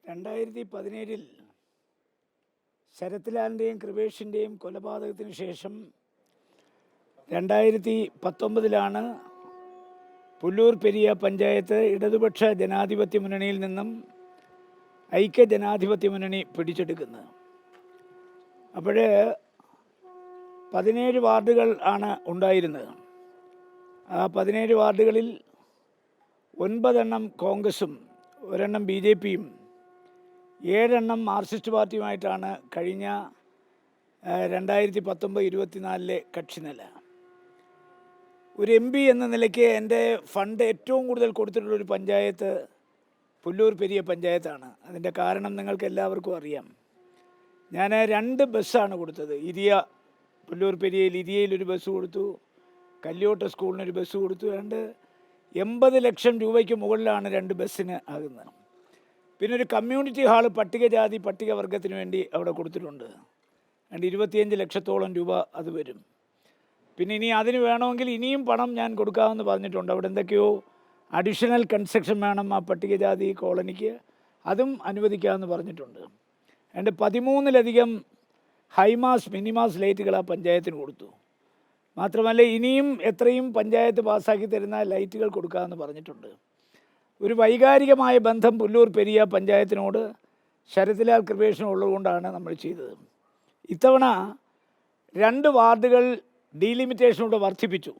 2017 ശരത് ലാലിൻ്റെയും കൃപേഷിൻ്റെയും കൊലപാതകത്തിന് ശേഷം 2019 പുല്ലൂർ പെരിയ പഞ്ചായത്ത് ഇടതുപക്ഷ ജനാധിപത്യ മുന്നണിയിൽ നിന്നും ഐക്യ ജനാധിപത്യ മുന്നണി പിടിച്ചെടുക്കുന്നത്. അപ്പോൾ 17 വാർഡുകൾ ആണ് ഉണ്ടായിരുന്നത്. ആ 17 വാർഡുകളിൽ 9 എണ്ണം കോൺഗ്രസും 1 എണ്ണം BJPയും 7 എണ്ണം മാർക്സിസ്റ്റ് പാർട്ടിയുമായിട്ടാണ് കഴിഞ്ഞ 2019-24 കക്ഷിനില. ഒരു MP എന്ന നിലയ്ക്ക് എൻ്റെ ഫണ്ട് ഏറ്റവും കൂടുതൽ കൊടുത്തിട്ടുള്ളൊരു പഞ്ചായത്ത് പുല്ലൂർ പെരിയ പഞ്ചായത്താണ്. അതിൻ്റെ കാരണം നിങ്ങൾക്ക് എല്ലാവർക്കും അറിയാം. ഞാൻ 2 ബസ്സാണ് കൊടുത്തത്. പുല്ലൂർ പെരിയയിൽ ഇരിയയിലൊരു ബസ് കൊടുത്തു, കല്യോട്ട സ്കൂളിനൊരു ബസ് കൊടുത്തു. 80 ലക്ഷം രൂപയ്ക്ക് മുകളിലാണ് 2 ബസ്സിന് ആകുന്നത്. പിന്നെ ഒരു കമ്മ്യൂണിറ്റി ഹാള് പട്ടികജാതി പട്ടികവർഗത്തിന് വേണ്ടി അവിടെ കൊടുത്തിട്ടുണ്ട്. 25 ലക്ഷത്തോളം രൂപ അത് വരും. പിന്നെ ഇനി അതിന് വേണമെങ്കിൽ ഇനിയും പണം ഞാൻ കൊടുക്കാമെന്ന് പറഞ്ഞിട്ടുണ്ട്. അവിടെ എന്തൊക്കെയോ അഡീഷണൽ കൺസ്ട്രക്ഷൻ വേണം ആ പട്ടികജാതി കോളനിക്ക്, അതും അനുവദിക്കാമെന്ന് പറഞ്ഞിട്ടുണ്ട്. 13ലധികം ഹൈമാസ് മിനിമാസ് ലൈറ്റുകൾ ആ പഞ്ചായത്തിന് കൊടുത്തു. മാത്രമല്ല ഇനിയും എത്രയും പഞ്ചായത്ത് പാസ്സാക്കി തരുന്ന ലൈറ്റുകൾ കൊടുക്കാമെന്ന് പറഞ്ഞിട്ടുണ്ട്. ഒരു വൈകാരികമായ ബന്ധം പുല്ലൂർ പെരിയ പഞ്ചായത്തിനോട് ശരത് ലാൽ കൃപേഷിനും ഉള്ളതുകൊണ്ടാണ് നമ്മൾ ചെയ്തത്. ഇത്തവണ 2 വാർഡുകൾ ഡീലിമിറ്റേഷനോട് വർദ്ധിപ്പിച്ചു.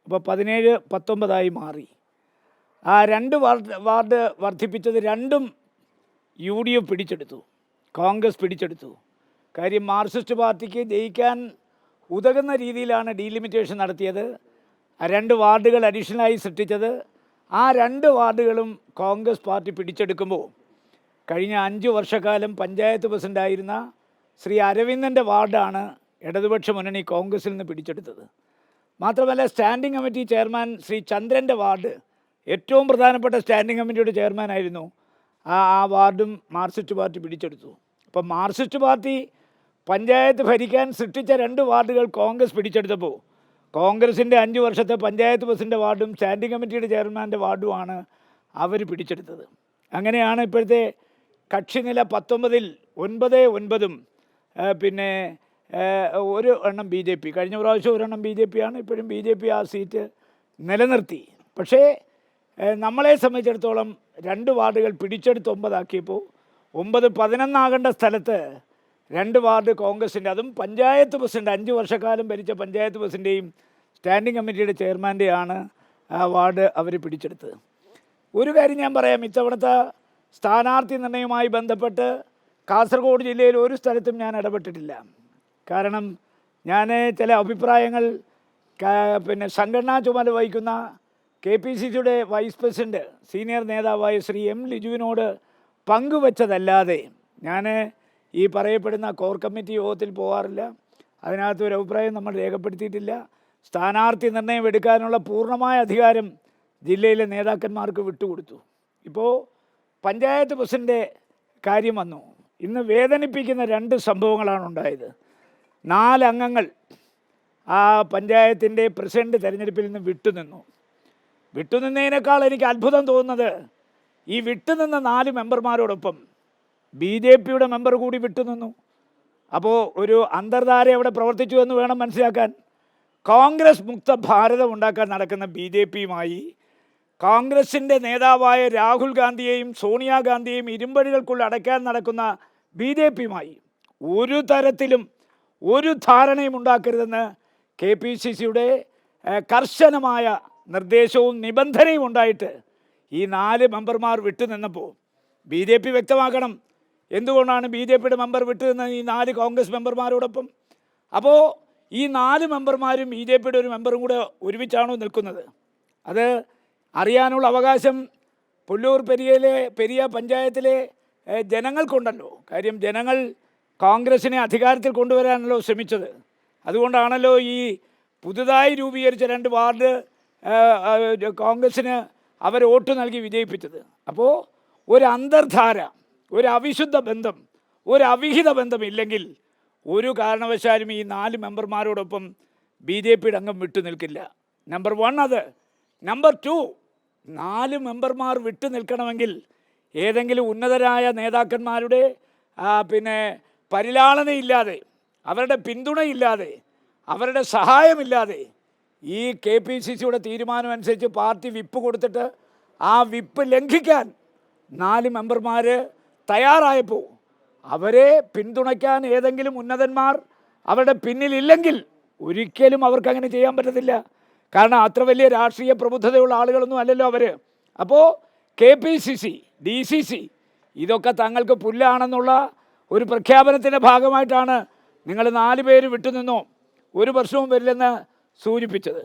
അപ്പോൾ 17-19 മാറി. ആ 2 വാർഡ് വർദ്ധിപ്പിച്ചത് രണ്ടും UDF പിടിച്ചെടുത്തു, കോൺഗ്രസ് പിടിച്ചെടുത്തു. കാര്യം മാർക്സിസ്റ്റ് പാർട്ടിക്ക് ജയിക്കാൻ ഉതകുന്ന രീതിയിലാണ് ഡീലിമിറ്റേഷൻ നടത്തിയത്. 2 വാർഡുകൾ അഡീഷണലായി സൃഷ്ടിച്ചത്. ആ 2 വാർഡുകളും കോൺഗ്രസ് പാർട്ടി പിടിച്ചെടുക്കുമ്പോൾ കഴിഞ്ഞ 5 വർഷക്കാലം പഞ്ചായത്ത് പ്രസിഡൻ്റായിരുന്ന ശ്രീ അരവിന്ദൻ്റെ വാർഡാണ് ഇടതുപക്ഷ മുന്നണി കോൺഗ്രസിൽ നിന്ന് പിടിച്ചെടുത്തത്. മാത്രമല്ല സ്റ്റാൻഡിംഗ് കമ്മിറ്റി ചെയർമാൻ ശ്രീ ചന്ദ്രൻ്റെ വാർഡ്, ഏറ്റവും പ്രധാനപ്പെട്ട സ്റ്റാൻഡിംഗ് കമ്മിറ്റിയുടെ ചെയർമാനായിരുന്നു. ആ വാർഡും മാർക്സിസ്റ്റ് പാർട്ടി പിടിച്ചെടുത്തു. അപ്പം മാർക്സിസ്റ്റ് പാർട്ടി പഞ്ചായത്ത് ഭരിക്കാൻ സൃഷ്ടിച്ച 2 വാർഡുകൾ കോൺഗ്രസ് പിടിച്ചെടുത്തപ്പോൾ കോൺഗ്രസിൻ്റെ 5 വർഷത്തെ പഞ്ചായത്ത് പ്രസിഡൻ്റ് വാർഡും സ്റ്റാൻഡിംഗ് കമ്മിറ്റിയുടെ ചെയർമാൻ്റെ വാർഡുമാണ് അവർ പിടിച്ചെടുത്തത്. അങ്ങനെയാണ് ഇപ്പോഴത്തെ കക്ഷിനില 19-ൽ 9-9 പിന്നെ 1 എണ്ണം BJP. കഴിഞ്ഞ പ്രാവശ്യം 1 എണ്ണം BJP ആണ്. ഇപ്പോഴും BJP ആ സീറ്റ് നിലനിർത്തി. പക്ഷേ നമ്മളെ സംബന്ധിച്ചിടത്തോളം 2 വാർഡുകൾ പിടിച്ചെടുത്ത് 9 ആക്കിയപ്പോൾ 9-11 ആകേണ്ട സ്ഥലത്ത് 2 വാർഡ് കോൺഗ്രസിൻ്റെ, അതും പഞ്ചായത്ത് പ്രസിഡന്റ് 5 വർഷക്കാലം ഭരിച്ച പഞ്ചായത്ത് പ്രസിഡൻ്റെയും സ്റ്റാൻഡിംഗ് കമ്മിറ്റിയുടെ ചെയർമാൻ്റെയാണ് ആ വാർഡ് അവർ പിടിച്ചെടുത്തത്. ഒരു കാര്യം ഞാൻ പറയാം, ഇത്തവണത്തെ സ്ഥാനാർത്ഥി നിർണയവുമായി ബന്ധപ്പെട്ട് കാസർഗോഡ് ജില്ലയിൽ ഒരു സ്ഥലത്തും ഞാൻ ഇടപെട്ടിട്ടില്ല. കാരണം ഞാൻ ചില അഭിപ്രായങ്ങൾ പിന്നെ സംഘടനാ ചുമതല വഹിക്കുന്ന KPCCയുടെ വൈസ് പ്രസിഡന്റ് സീനിയർ നേതാവായ ശ്രീ M. ലിജുവിനോട് പങ്കുവച്ചതല്ലാതെ ഞാൻ ഈ പറയപ്പെടുന്ന കോർ കമ്മിറ്റി യോഗത്തിൽ പോകാറില്ല. അതിനകത്ത് ഒരു അഭിപ്രായം നമ്മൾ രേഖപ്പെടുത്തിയിട്ടില്ല. സ്ഥാനാർത്ഥി നിർണയം എടുക്കാനുള്ള പൂർണ്ണമായ അധികാരം ജില്ലയിലെ നേതാക്കന്മാർക്ക് വിട്ടുകൊടുത്തു. ഇപ്പോൾ പഞ്ചായത്ത് പ്രസിഡൻ്റെ കാര്യം വന്നു. ഇന്ന് വേദനിപ്പിക്കുന്ന 2 സംഭവങ്ങളാണ് ഉണ്ടായത്. 4 അംഗങ്ങൾ ആ പഞ്ചായത്തിൻ്റെ പ്രസിഡന്റ് തെരഞ്ഞെടുപ്പിൽ നിന്ന് വിട്ടുനിന്നതിനേക്കാൾ എനിക്ക് അത്ഭുതം തോന്നുന്നത് ഈ വിട്ടുനിന്ന 4 മെമ്പർമാരോടൊപ്പം BJPയുടെ മെമ്പർ കൂടി വിട്ടുനിന്നു. അപ്പോൾ ഒരു അന്തർധാര അവിടെ പ്രവർത്തിച്ചു എന്ന് വേണം മനസ്സിലാക്കാൻ. കോൺഗ്രസ് മുക്ത ഭാരതം ഉണ്ടാക്കാൻ നടക്കുന്ന BJPയുമായി കോൺഗ്രസിൻ്റെ നേതാവായ രാഹുൽ ഗാന്ധിയെയും സോണിയാഗാന്ധിയെയും ഇരുമ്പടികൾക്കുള്ളിൽ അടയ്ക്കാൻ നടക്കുന്ന BJPയുമായി ഒരു തരത്തിലും ഒരു ധാരണയും ഉണ്ടാക്കരുതെന്ന് KPCCയുടെ കർശനമായ നിർദ്ദേശവും നിബന്ധനയും ഉണ്ടായിട്ട് ഈ 4 മെമ്പർമാർ വിട്ടുനിന്നപ്പോൾ BJP വ്യക്തമാക്കണം എന്തുകൊണ്ടാണ് BJPയുടെ മെമ്പർ വിട്ടുനിന്ന ഈ 4 കോൺഗ്രസ് മെമ്പർമാരോടൊപ്പം. അപ്പോൾ ഈ 4 മെമ്പർമാരും BJPയുടെ ഒരു മെമ്പറും കൂടെ ഒരുമിച്ചാണോ നിൽക്കുന്നത്? അത് അറിയാനുള്ള അവകാശം പുല്ലൂർ പെരിയ പഞ്ചായത്തിലെ ജനങ്ങൾക്കുണ്ടല്ലോ. കാര്യം ജനങ്ങൾ കോൺഗ്രസിനെ അധികാരത്തിൽ കൊണ്ടുവരാനല്ലോ ശ്രമിച്ചത്. അതുകൊണ്ടാണല്ലോ ഈ പുതുതായി രൂപീകരിച്ച 2 വാർഡ് കോൺഗ്രസിന് അവർ വോട്ട് നൽകി വിജയിപ്പിച്ചത്. അപ്പോൾ ഒരു അന്തർധാര, ഒരു അവിശുദ്ധ ബന്ധം, ഒരു അവിഹിത ബന്ധമില്ലെങ്കിൽ ഒരു കാരണവശാലും ഈ 4 മെമ്പർമാരോടൊപ്പം BJPയുടെ അംഗം വിട്ടു നിൽക്കില്ല. നമ്പർ 1 അത്. നമ്പർ 2, 4 മെമ്പർമാർ വിട്ടു നിൽക്കണമെങ്കിൽ ഏതെങ്കിലും ഉന്നതരായ നേതാക്കന്മാരുടെ പിന്നെ പരിലാളനയില്ലാതെ, അവരുടെ പിന്തുണയില്ലാതെ, അവരുടെ സഹായമില്ലാതെ ഈ KPCCയുടെ തീരുമാനമനുസരിച്ച് പാർട്ടി വിപ്പ് കൊടുത്തിട്ട് ആ വിപ്പ് ലംഘിക്കാൻ 4 മെമ്പർമാർ തയ്യാറായപ്പോൾ അവരെ പിന്തുണയ്ക്കാൻ ഏതെങ്കിലും ഉന്നതന്മാർ അവരുടെ പിന്നിലില്ലെങ്കിൽ ഒരിക്കലും അവർക്ക് അങ്ങനെ ചെയ്യാൻ പറ്റത്തില്ല. കാരണം അത്ര വലിയ രാഷ്ട്രീയ പ്രബുദ്ധതയുള്ള ആളുകളൊന്നും അല്ലല്ലോ അവർ. അപ്പോൾ KPCC, DCC ഇതൊക്കെ തങ്ങൾക്ക് പുല്ലാണെന്നുള്ള ഒരു പ്രഖ്യാപനത്തിൻ്റെ ഭാഗമായിട്ടാണ് നിങ്ങൾ 4 പേര് വിട്ടുനിന്നോ ഒരു പ്രശ്നവും വരില്ലെന്ന് സൂചിപ്പിച്ചത്.